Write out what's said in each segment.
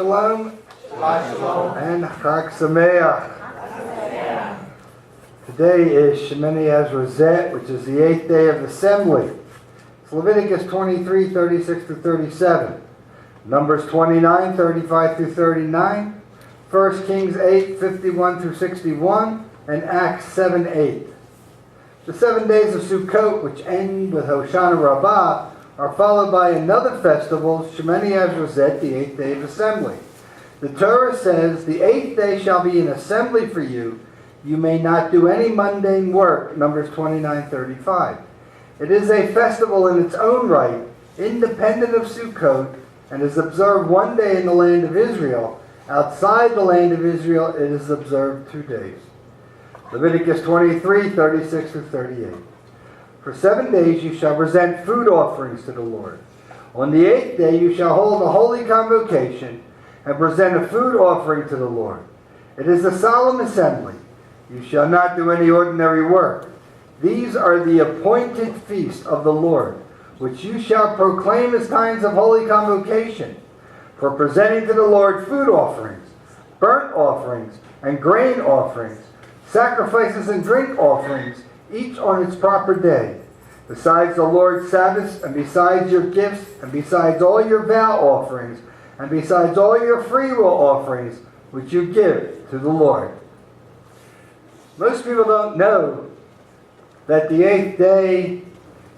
Shalom. Shabbat Shalom. And Chag Sameach. Today is Shemini Atzeret, which is the 8th day of Assembly. It's Leviticus 23, 36 through 37. Numbers 29, 35 through 39. 1 Kings 8, 51 through 61. And Acts 7, 8. The 7 days of Sukkot, which end with Hoshana Rabbah, are followed by another festival, Shemini Atzeret, the 8th day of Assembly. The Torah says, the 8th day shall be an assembly for you. You may not do any mundane work, Numbers 29:35. It is a festival in its own right, independent of Sukkot, and is observed one day in the land of Israel. Outside the land of Israel, it is observed 2 days. Leviticus 23, 36 through 38. For 7 days you shall present food offerings to the Lord. On the 8th day you shall hold a holy convocation and present a food offering to the Lord. It is a solemn assembly. You shall not do any ordinary work. These are the appointed feasts of the Lord, which you shall proclaim as times of holy convocation, for presenting to the Lord food offerings, burnt offerings, and grain offerings, sacrifices and drink offerings, each on its proper day, besides the Lord's Sabbaths, and besides your gifts, and besides all your vow offerings, and besides all your freewill offerings, which you give to the Lord. Most people don't know that the 8th day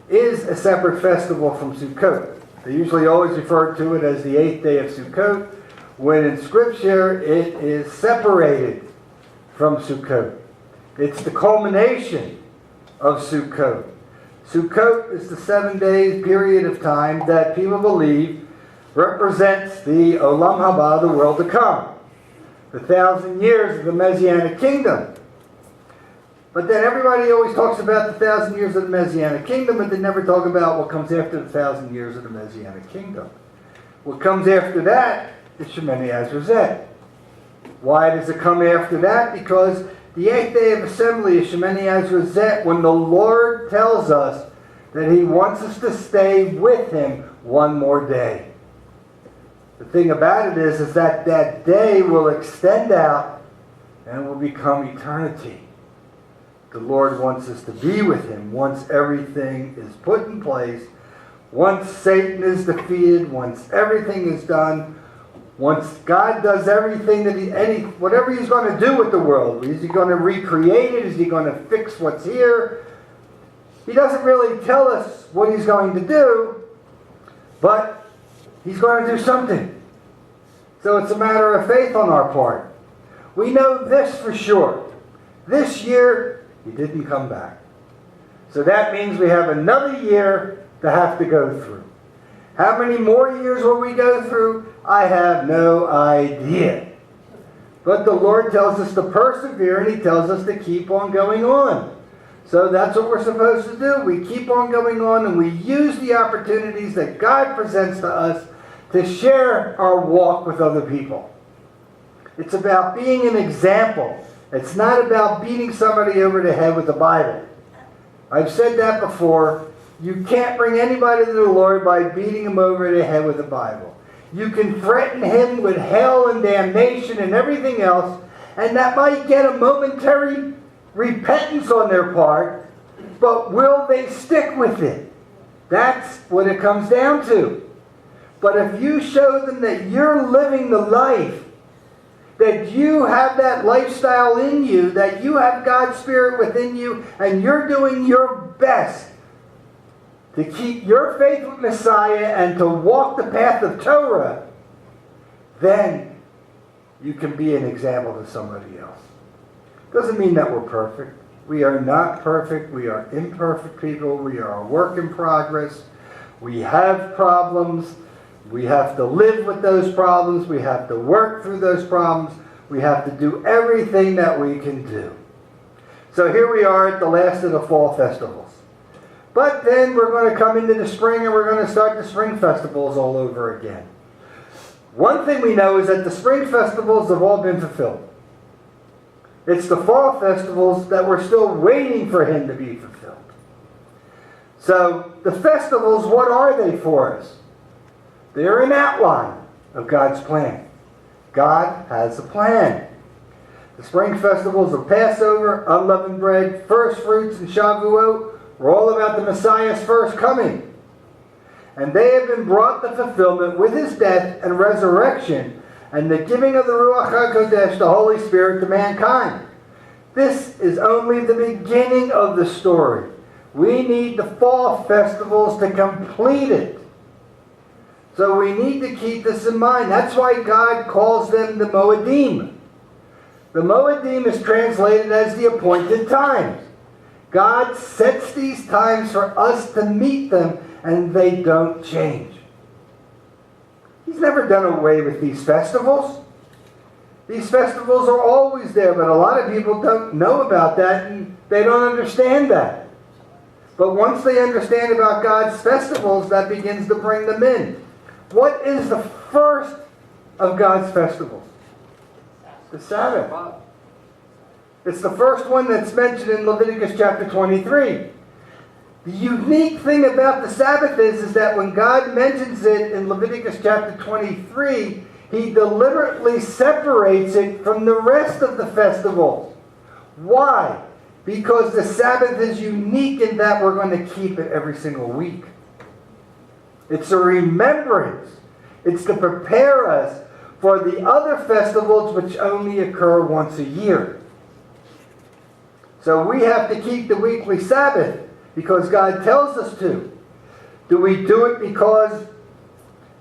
is a separate festival from Sukkot. They usually always refer to it as the 8th day of Sukkot, when in Scripture it is separated from Sukkot. It's the culmination of Sukkot. Sukkot is the 7 days period of time that people believe represents the Olam Haba, the world to come, the 1,000 years of the Messianic kingdom. But then everybody always talks about the 1,000 years of the Messianic kingdom, but they never talk about what comes after the 1,000 years of the Messianic kingdom. What comes after that is Shemini Atzeret. Why does it come after that? Because the 8th day of Assembly is Shemini Atzeret, when the Lord tells us that He wants us to stay with Him one more day. The thing about it is that that day will extend out and will become eternity. The Lord wants us to be with Him once everything is put in place, once Satan is defeated, once everything is done, once God does everything that whatever He's going to do with the world. Is He going to recreate it? Is He going to fix what's here? He doesn't really tell us what He's going to do, but He's going to do something. So it's a matter of faith on our part. We know this for sure. This year, He didn't come back. So that means we have another year to have to go through. How many more years will we go through? I have no idea. But the Lord tells us to persevere, and He tells us to keep on going on. So that's what we're supposed to do. We keep on going on, and we use the opportunities that God presents to us to share our walk with other people. It's about being an example. It's not about beating somebody over the head with the Bible. I've said that before. You can't bring anybody to the Lord by beating him over the head with the Bible. You can threaten him with hell and damnation and everything else, and that might get a momentary repentance on their part, but will they stick with it? That's what it comes down to. But if you show them that you're living the life, that you have that lifestyle in you, that you have God's Spirit within you, and you're doing your best to keep your faith with Messiah and to walk the path of Torah, then you can be an example to somebody else. Doesn't mean that we're perfect. We are not perfect. We are imperfect people. We are a work in progress. We have problems. We have to live with those problems. We have to work through those problems. We have to do everything that we can do. So here we are at the last of the fall festivals. But then we're going to come into the spring, and we're going to start the spring festivals all over again. One thing we know is that the spring festivals have all been fulfilled. It's the fall festivals that we're still waiting for Him to be fulfilled. So the festivals, what are they for us? They're an outline of God's plan. God has a plan. The spring festivals of Passover, unleavened bread, first fruits, and Shavuot were all about the Messiah's first coming. And they have been brought to fulfillment with his death and resurrection and the giving of the Ruach HaKodesh, the Holy Spirit, to mankind. This is only the beginning of the story. We need the fall festivals to complete it. So we need to keep this in mind. That's why God calls them the Moedim. The Moedim is translated as the appointed times. God sets these times for us to meet them, and they don't change. He's never done away with these festivals. These festivals are always there, but a lot of people don't know about that, and they don't understand that. But once they understand about God's festivals, that begins to bring them in. What is the first of God's festivals? The Sabbath. It's the first one that's mentioned in Leviticus chapter 23. The unique thing about the Sabbath is that when God mentions it in Leviticus chapter 23, he deliberately separates it from the rest of the festivals. Why? Because the Sabbath is unique in that we're going to keep it every single week. It's a remembrance. It's to prepare us for the other festivals which only occur once a year. So we have to keep the weekly Sabbath because God tells us to. Do we do it because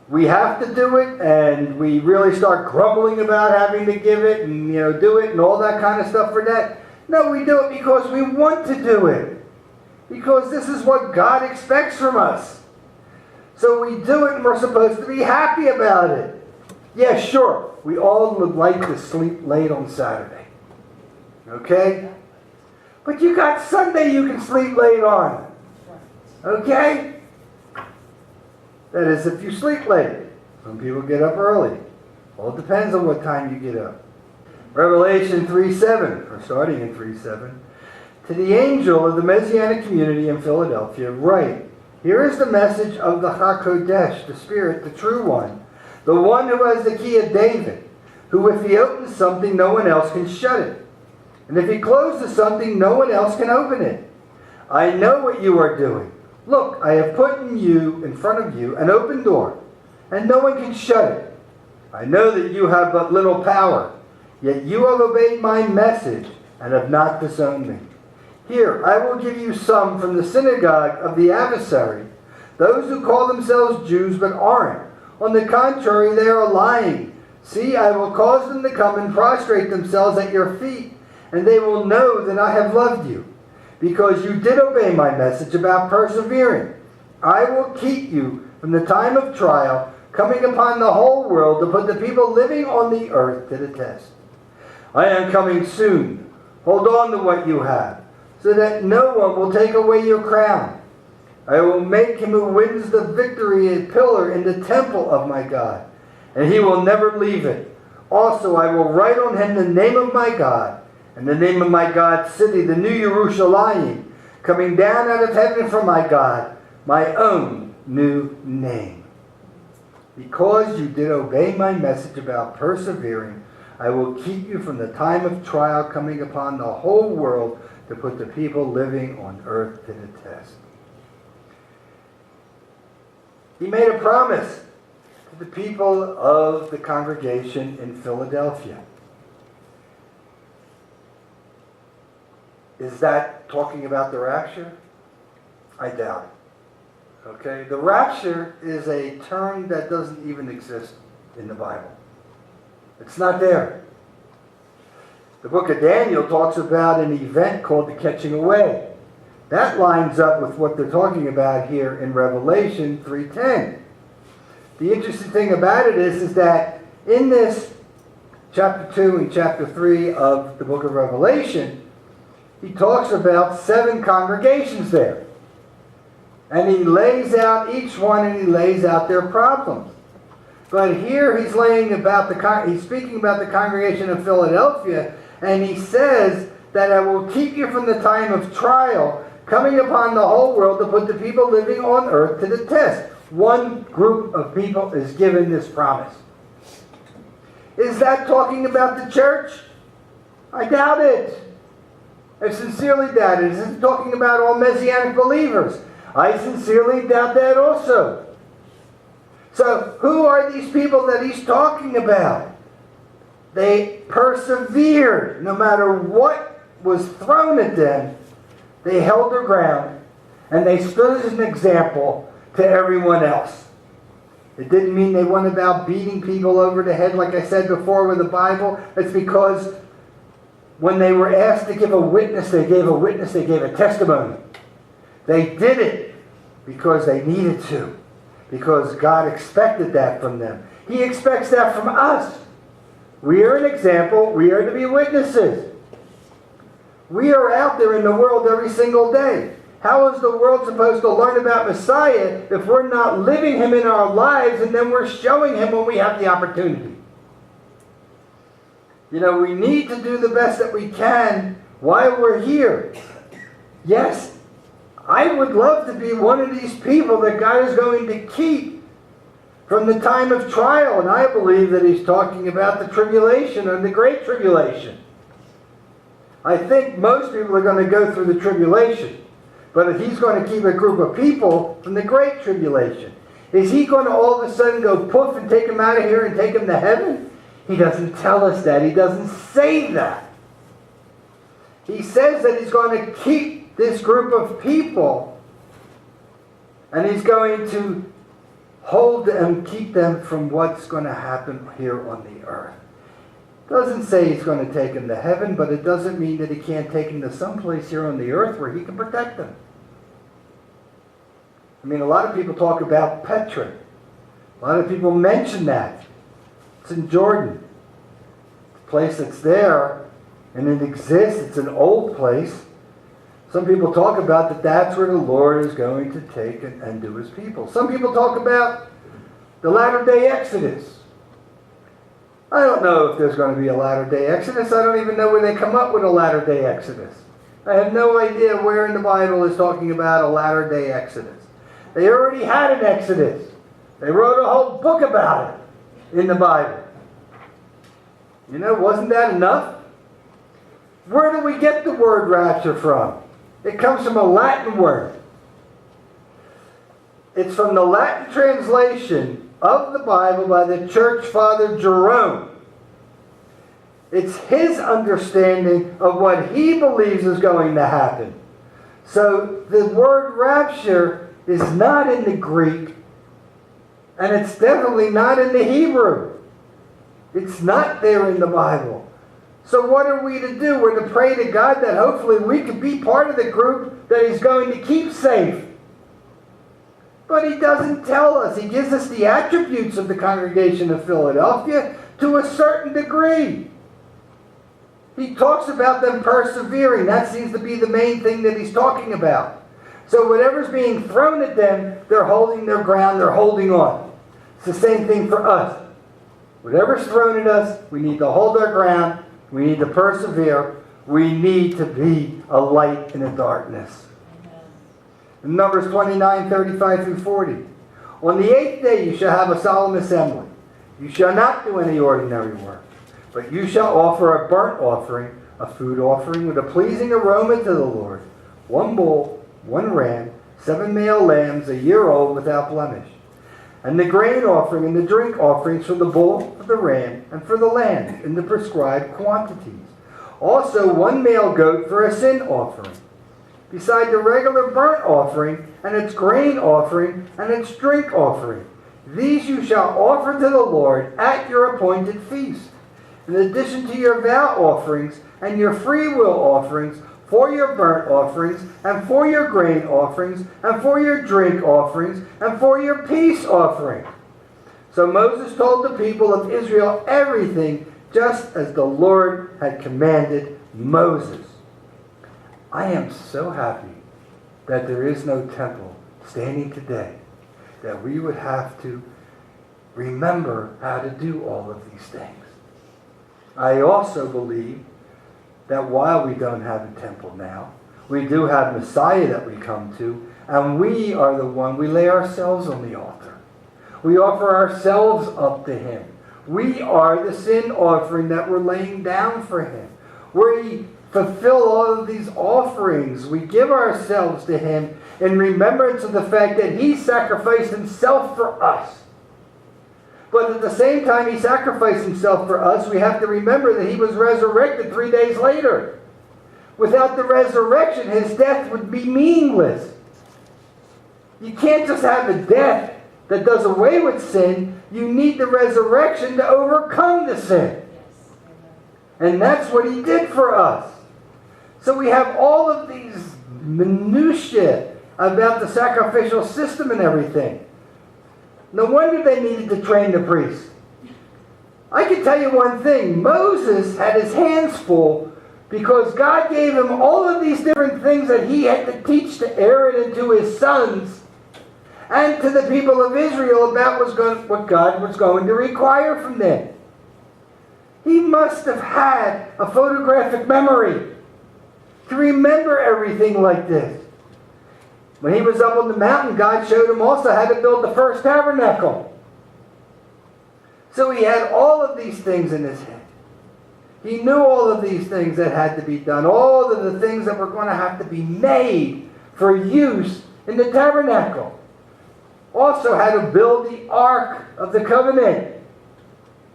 we have to do it and we really start grumbling about having to give it and do it and all that kind of stuff for that? No, we do it because we want to do it. Because this is what God expects from us. So we do it and we're supposed to be happy about it. Yeah, sure. We all would like to sleep late on Saturday. Okay? But you got Sunday you can sleep late on. Okay? That is if you sleep late. Some people get up early. Well, it depends on what time you get up. Revelation 3:7, or starting in 3:7. To the angel of the Messianic community in Philadelphia, write, here is the message of the HaKodesh, the Spirit, the true one, the one who has the key of David, who if he opens something, no one else can shut it. And if he closes something, no one else can open it. I know what you are doing. Look, I have put in front of you an open door, and no one can shut it. I know that you have but little power, yet you have obeyed my message and have not disowned me. Here, I will give you some from the synagogue of the adversary, those who call themselves Jews but aren't. On the contrary, they are lying. See, I will cause them to come and prostrate themselves at your feet, and they will know that I have loved you, because you did obey my message about persevering. I will keep you from the time of trial coming upon the whole world to put the people living on the earth to the test. I am coming soon. Hold on to what you have, so that no one will take away your crown. I will make him who wins the victory a pillar in the temple of my God, and he will never leave it. Also, I will write on him the name of my God, and the name of my God's city, the New Yerushalayim, coming down out of heaven from my God, my own new name. Because you did obey my message about persevering, I will keep you from the time of trial coming upon the whole world to put the people living on earth to the test. He made a promise to the people of the congregation in Philadelphia. Is that talking about the rapture? I doubt it. Okay? The rapture is a term that doesn't even exist in the Bible. It's not there. The book of Daniel talks about an event called the catching away. That lines up with what they're talking about here in Revelation 3:10. The interesting thing about it is that in this chapter 2 and chapter 3 of the book of Revelation, he talks about 7 congregations there. And he lays out each one and he lays out their problems. But here he's speaking about the congregation of Philadelphia, and he says that I will keep you from the time of trial coming upon the whole world to put the people living on earth to the test. One group of people is given this promise. Is that talking about the church? I doubt it. I sincerely doubt it. Is it talking about all Messianic believers? I sincerely doubt that also. So, who are these people that he's talking about? They persevered. No matter what was thrown at them, they held their ground, and they stood as an example to everyone else. It didn't mean they went about beating people over the head, like I said before with the Bible. It's because when they were asked to give a witness, they gave a testimony. They did it because they needed to, because God expected that from them. He expects that from us. We are an example. We are to be witnesses. We are out there in the world every single day. How is the world supposed to learn about Messiah if we're not living him in our lives and then we're showing him when we have the opportunity? You know, we need to do the best that we can while we're here. Yes, I would love to be one of these people that God is going to keep from the time of trial. And I believe that he's talking about the tribulation and the great tribulation. I think most people are going to go through the tribulation. But he's going to keep a group of people from the great tribulation. Is he going to all of a sudden go poof and take them out of here and take them to heaven? He doesn't tell us that. He doesn't say that. He says that he's going to keep this group of people, and he's going to hold them, keep them from what's going to happen here on the earth. Doesn't say he's going to take them to heaven, but it doesn't mean that he can't take them to someplace here on the earth where he can protect them. I mean, a lot of people talk about Petra. A lot of people mention that. It's in Jordan. It's a place that's there, and it exists. It's an old place. Some people talk about that that's where the Lord is going to take and do his people. Some people talk about the latter-day Exodus. I don't know if there's going to be a latter-day Exodus. I don't even know where they come up with a latter-day Exodus. I have no idea where in the Bible is talking about a latter-day Exodus. They already had an Exodus. They wrote a whole book about it in the Bible. You know, wasn't that enough? Where do we get the word rapture from? It comes from a Latin word. It's from the Latin translation of the Bible by the church father Jerome. It's his understanding of what he believes is going to happen. So the word rapture is not in the Greek, and it's definitely not in the Hebrew. It's not there in the Bible. So what are we to do? We're to pray to God that hopefully we can be part of the group that he's going to keep safe. But he doesn't tell us. He gives us the attributes of the congregation of Philadelphia to a certain degree. He talks about them persevering. That seems to be the main thing that he's talking about. So whatever's being thrown at them, they're holding their ground, they're holding on. It's the same thing for us. Whatever's thrown at us, we need to hold our ground, we need to persevere, we need to be a light in the darkness. In Numbers 29, 35 through 40. On the 8th day you shall have a solemn assembly. You shall not do any ordinary work, but you shall offer a burnt offering, a food offering with a pleasing aroma to the Lord. 1 bull, 1 ram, 7 male lambs, a year old without blemish. And the grain offering and the drink offerings for the bull, for the ram, and for the lamb in the prescribed quantities. Also 1 male goat for a sin offering. Beside the regular burnt offering, and its grain offering, and its drink offering. These you shall offer to the Lord at your appointed feast, in addition to your vow offerings and your freewill offerings, for your burnt offerings, and for your grain offerings, and for your drink offerings, and for your peace offering. So Moses told the people of Israel everything just as the Lord had commanded Moses. I am so happy that there is no temple standing today, that we would have to remember how to do all of these things. I also believe that while we don't have a temple now, we do have Messiah that we come to, and we are the one, we lay ourselves on the altar. We offer ourselves up to him. We are the sin offering that we're laying down for him. We fulfill all of these offerings. We give ourselves to him in remembrance of the fact that he sacrificed himself for us. But at the same time he sacrificed himself for us, we have to remember that he was resurrected 3 days later. Without the resurrection, his death would be meaningless. You can't just have a death that does away with sin. You need the resurrection to overcome the sin. And that's what he did for us. So we have all of these minutiae about the sacrificial system and everything. No wonder they needed to train the priests. I can tell you one thing. Moses had his hands full because God gave him all of these different things that he had to teach to Aaron and to his sons and to the people of Israel about what God was going to require from them. He must have had a photographic memory to remember everything like this. When he was up on the mountain, God showed him also how to build the first tabernacle. So he had all of these things in his head. He knew all of these things that had to be done, all of the things that were going to have to be made for use in the tabernacle. Also how to build the Ark of the Covenant,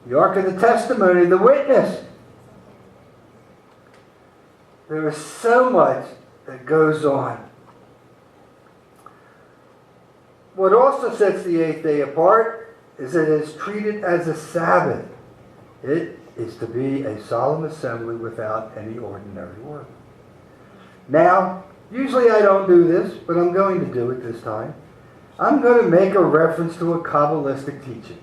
the Ark of the Testimony, the witness. There is so much that goes on. What also sets the 8th day apart is that it is treated as a Sabbath. It is to be a solemn assembly without any ordinary work. Now, usually I don't do this, but I'm going to do it this time. I'm going to make a reference to a Kabbalistic teaching.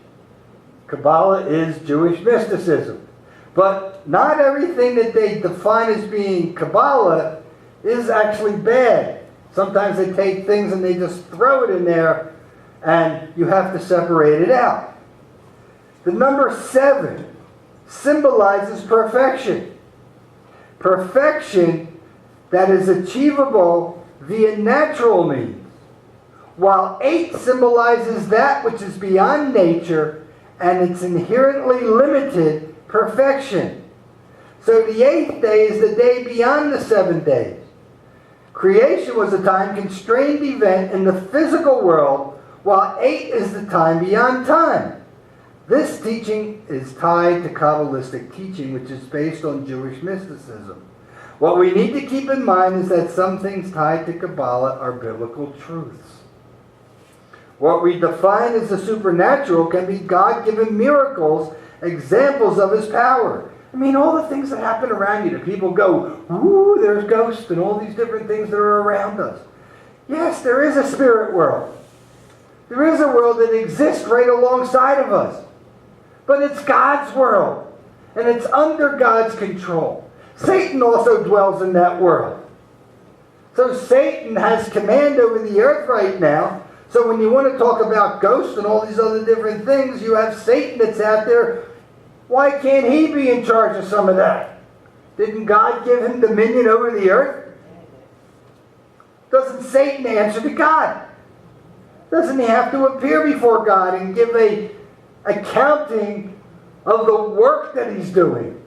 Kabbalah is Jewish mysticism. But not everything that they define as being Kabbalah is actually bad. Sometimes they take things and they just throw it in there and you have to separate it out. The number 7 symbolizes perfection. Perfection that is achievable via natural means. While 8 symbolizes that which is beyond nature and its inherently limited perfection. So the 8th day is the day beyond the 7 days. Creation was a time-constrained event in the physical world, while 8 is the time beyond time. This teaching is tied to Kabbalistic teaching, which is based on Jewish mysticism. What we need to keep in mind is that some things tied to Kabbalah are biblical truths. What we define as the supernatural can be God-given miracles, examples of his power. I mean, all the things that happen around you, that people go, ooh, there's ghosts and all these different things that are around us. Yes, there is a spirit world. There is a world that exists right alongside of us. But it's God's world. And it's under God's control. Satan also dwells in that world. So Satan has command over the earth right now. So when you want to talk about ghosts and all these other different things, you have Satan that's out there. Why can't he be in charge of some of that? Didn't God give him dominion over the earth? Doesn't Satan answer to God? Doesn't he have to appear before God and give a accounting of the work that he's doing?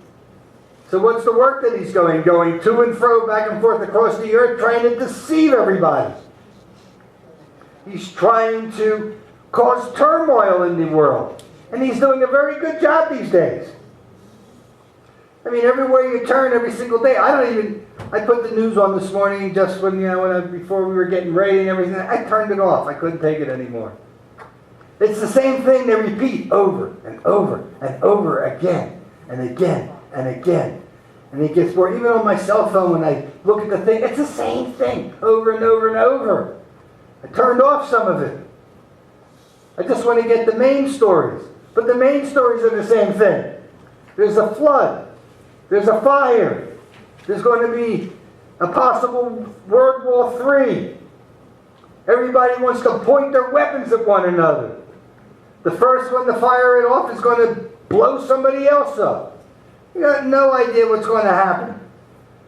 So what's the work that he's going? Going to and fro, back and forth across the earth, trying to deceive everybody. He's trying to cause turmoil in the world. And he's doing a very good job these days. I mean, everywhere you turn, every single day. I put the news on this morning just before we were getting ready and everything. I turned it off. I couldn't take it anymore. It's the same thing they repeat over and over and over again and again and again. And it gets more. Even on my cell phone, when I look at the thing, it's the same thing over and over and over. I turned off some of it. I just want to get the main stories. But the main stories are the same thing. There's a flood. There's a fire. There's going to be a possible World War III. Everybody wants to point their weapons at one another. The first one to fire it off is going to blow somebody else up. You got no idea what's going to happen.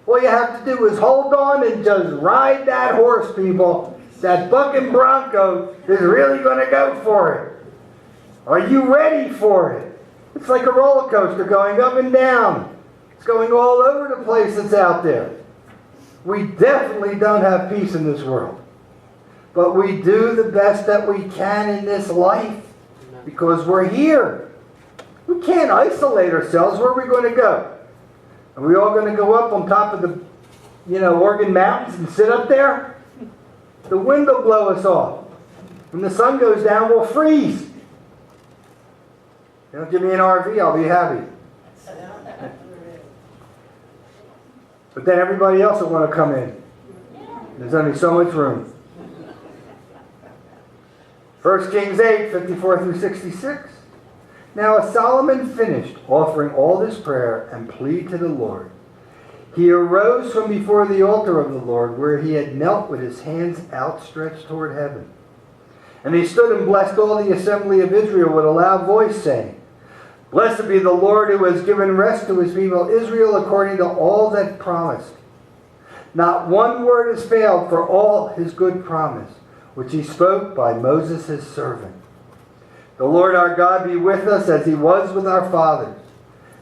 All you have to do is hold on and just ride that horse, people. That bucking bronco is really going to go for it. Are you ready for it? It's like a roller coaster going up and down. It's going all over the place that's out there. We definitely don't have peace in this world. But we do the best that we can in this life because we're here. We can't isolate ourselves. Where are we going to go? Are we all going to go up on top of the, Oregon Mountains and sit up there? The wind will blow us off. When the sun goes down, we'll freeze. You don't give me an RV, I'll be happy. But then everybody else will want to come in. There's only so much room. 1 Kings 8, 54 through 66. Now as Solomon finished offering all this prayer and plea to the Lord, he arose from before the altar of the Lord, where he had knelt with his hands outstretched toward heaven. And he stood and blessed all the assembly of Israel with a loud voice, saying, Blessed be the Lord, who has given rest to his people Israel according to all that promised. Not one word has failed for all his good promise, which he spoke by Moses his servant. The Lord our God be with us as he was with our fathers.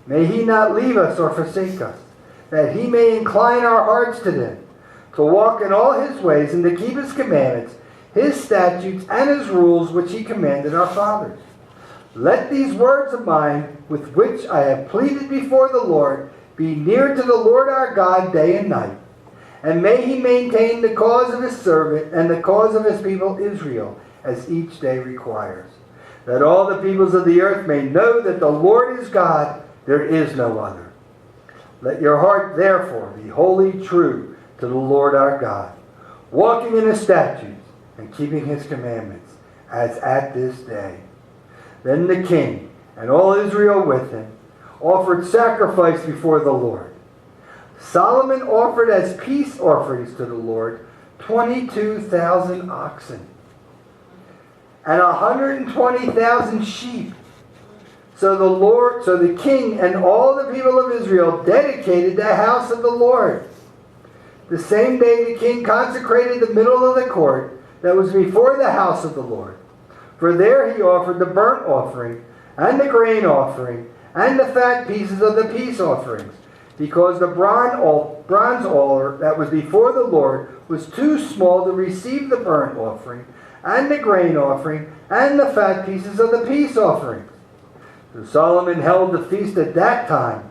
May he not leave us or forsake us, that he may incline our hearts to them, to walk in all his ways and to keep his commandments, his statutes, and his rules which he commanded our fathers. Let these words of mine, with which I have pleaded before the Lord, be near to the Lord our God day and night. And may he maintain the cause of his servant and the cause of his people Israel, as each day requires. That all the peoples of the earth may know that the Lord is God, there is no other. Let your heart therefore be wholly true to the Lord our God, walking in his statutes and keeping his commandments, as at this day. Then the king and all Israel with him offered sacrifice before the Lord. Solomon offered as peace offerings to the Lord 22,000 oxen and 120,000 sheep. So the king and all the people of Israel dedicated the house of the Lord. The same day the king consecrated the middle of the court that was before the house of the Lord. For there he offered the burnt offering, and the grain offering, and the fat pieces of the peace offerings, because the bronze altar that was before the Lord was too small to receive the burnt offering, and the grain offering, and the fat pieces of the peace offerings. So Solomon held the feast at that time,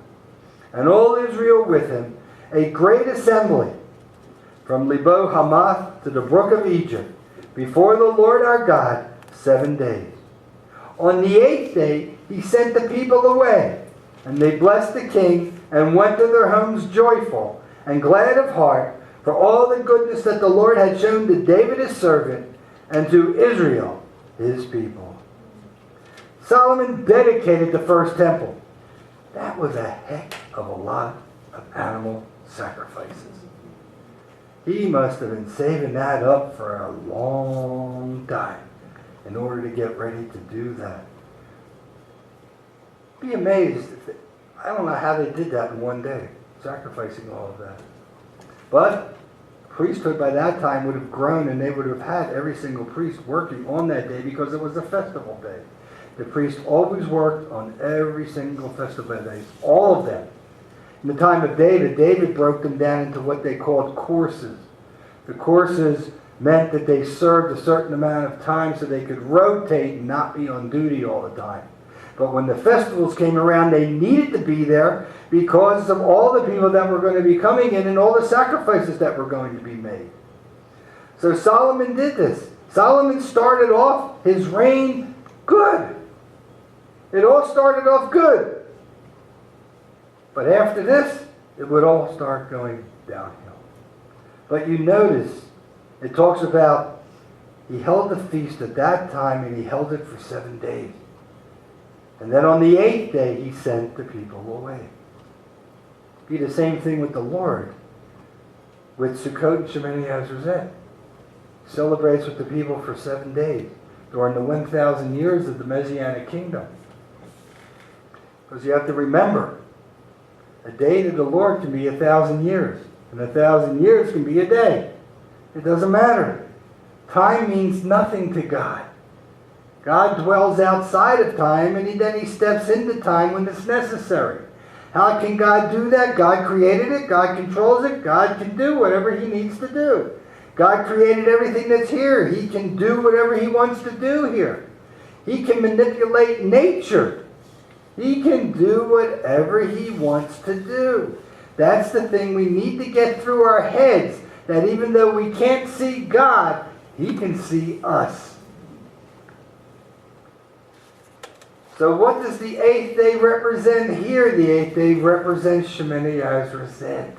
and all Israel with him, a great assembly, from Lebo Hamath to the brook of Egypt, before the Lord our God, 7 days. On the 8th day, he sent the people away, and they blessed the king and went to their homes joyful and glad of heart for all the goodness that the Lord had shown to David his servant and to Israel his people. Solomon dedicated the first temple. That was a heck of a lot of animal sacrifices. He must have been saving that up for a long time in order to get ready to do that. Be amazed. I don't know how they did that in one day, sacrificing all of that. But priesthood by that time would have grown, and they would have had every single priest working on that day because it was a festival day. The priest always worked on every single festival day, all of them. In the time of David, David broke them down into what they called courses. The courses meant that they served a certain amount of time so they could rotate and not be on duty all the time. But when the festivals came around, they needed to be there because of all the people that were going to be coming in and all the sacrifices that were going to be made. So Solomon did this. Solomon started off his reign good. It all started off good. But after this, it would all start going downhill. But you notice, it talks about he held the feast at that time, and he held it for 7 days. And then on the 8th day, he sent the people away. Be the same thing with the Lord, with Sukkot and Shemini Atzeret. Celebrates with the people for 7 days during the 1,000 years of the Messianic kingdom. Because you have to remember, a day to the Lord can be 1,000 years, and 1,000 years can be a day. It doesn't matter. Time means nothing to God. God dwells outside of time, and then he steps into time when it's necessary. How can God do that? God created it. God controls it. God can do whatever he needs to do. God created everything that's here. He can do whatever he wants to do here. He can manipulate nature. He can do whatever he wants to do. That's the thing we need to get through our heads, that even though we can't see God, he can see us. So what does the 8th day represent here? The 8th day represents Shemini Atzeret.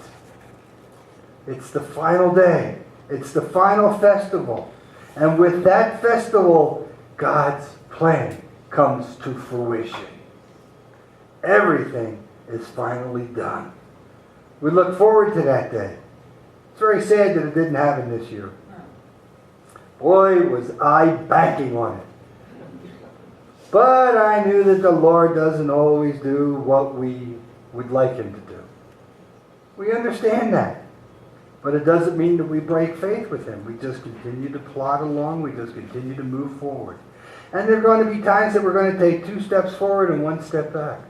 It's the final day. It's the final festival. And with that festival, God's plan comes to fruition. Everything is finally done. We look forward to that day. It's very sad that it didn't happen this year. Boy, was I banking on it. But I knew that the Lord doesn't always do what we would like him to do. We understand that. But it doesn't mean that we break faith with him. We just continue to plod along. We just continue to move forward. And there are going to be times that we're going to take 2 steps forward and 1 step back.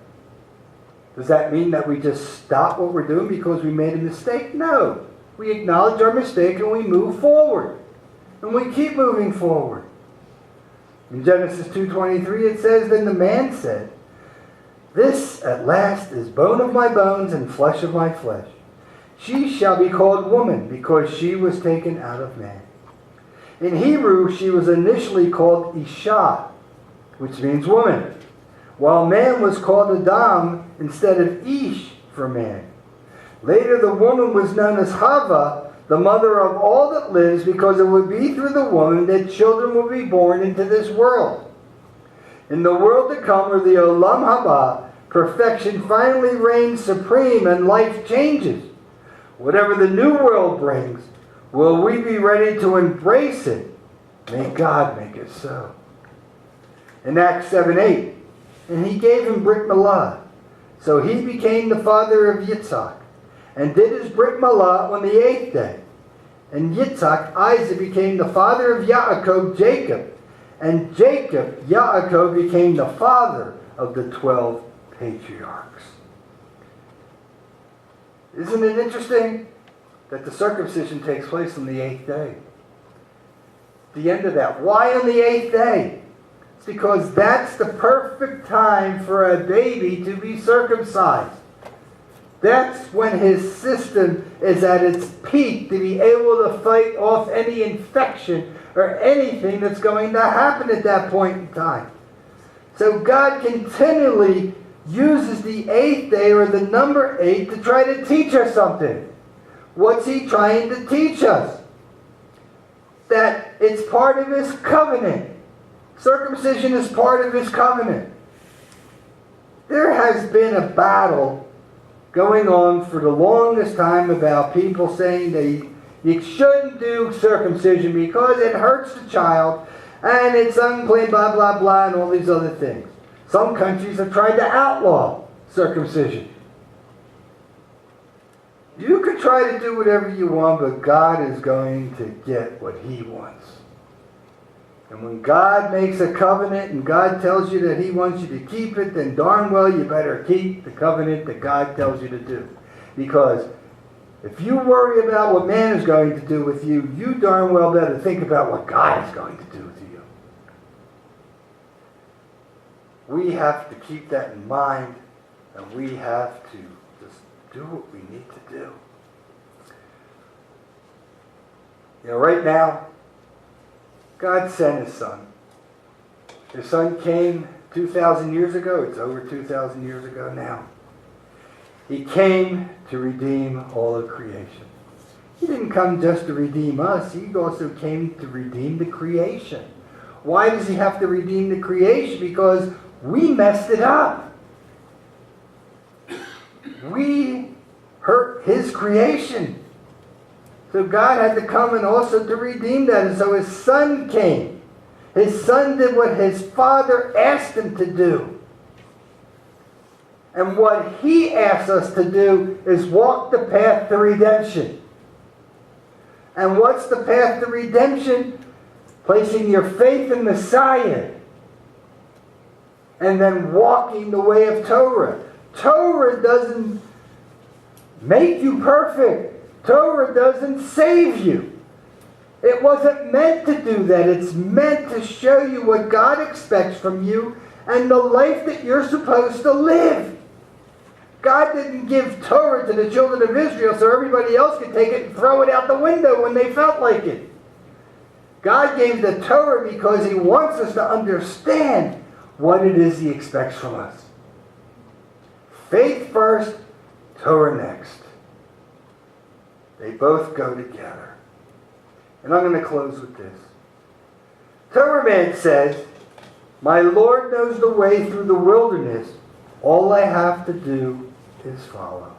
Does that mean that we just stop what we're doing because we made a mistake? No. We acknowledge our mistake and we move forward. And we keep moving forward. In Genesis 2:23 it says, "Then the man said, 'This at last is bone of my bones and flesh of my flesh. She shall be called woman because she was taken out of man.' In Hebrew, she was initially called Isha, which means woman, while man was called Adam instead of Ish for man. Later, the woman was known as Hava, the mother of all that lives, because it would be through the woman that children would be born into this world. In the world to come, or the Olam Haba, perfection finally reigns supreme and life changes. Whatever the new world brings, will we be ready to embrace it? May God make it so." In Acts 7:8, "And he gave him Brit Milah, so he became the father of Yitzhak, and did his Brit Milah on the 8th day. And Yitzhak, Isaac, became the father of Yaakov, Jacob, and Jacob, Yaakov, became the father of the 12 patriarchs." Isn't it interesting that the circumcision takes place on the 8th day? The end of that. Why on the 8th day? It's because that's the perfect time for a baby to be circumcised. That's when his system is at its peak to be able to fight off any infection or anything that's going to happen at that point in time. So God continually uses the 8th day, or the number 8, to try to teach us something. What's he trying to teach us? That it's part of his covenant. Circumcision is part of his covenant. There has been a battle going on for the longest time about people saying that you shouldn't do circumcision because it hurts the child and it's unclean, blah, blah, blah, and all these other things. Some countries have tried to outlaw circumcision. You could try to do whatever you want, but God is going to get what he wants. And when God makes a covenant and God tells you that he wants you to keep it, then darn well you better keep the covenant that God tells you to do. Because if you worry about what man is going to do with you, you darn well better think about what God is going to do with you. We have to keep that in mind, and we have to just do what we need to do. You know, right now, God sent his son. His son came 2,000 years ago. It's over 2,000 years ago now. He came to redeem all of creation. He didn't come just to redeem us. He also came to redeem the creation. Why does he have to redeem the creation? Because we messed it up. We hurt his creation. So God had to come and also to redeem that. And so his son came. His son did what his father asked him to do. And what he asks us to do is walk the path to redemption. And what's the path to redemption? Placing your faith in Messiah and then walking the way of Torah. Torah doesn't make you perfect. Torah doesn't save you. It wasn't meant to do that. It's meant to show you what God expects from you and the life that you're supposed to live. God didn't give Torah to the children of Israel so everybody else could take it and throw it out the window when they felt like it. God gave the Torah because He wants us to understand what it is He expects from us. Faith first, Torah next. They both go together. And I'm going to close with this. Torah man says, "My Lord knows the way through the wilderness. All I have to do is follow."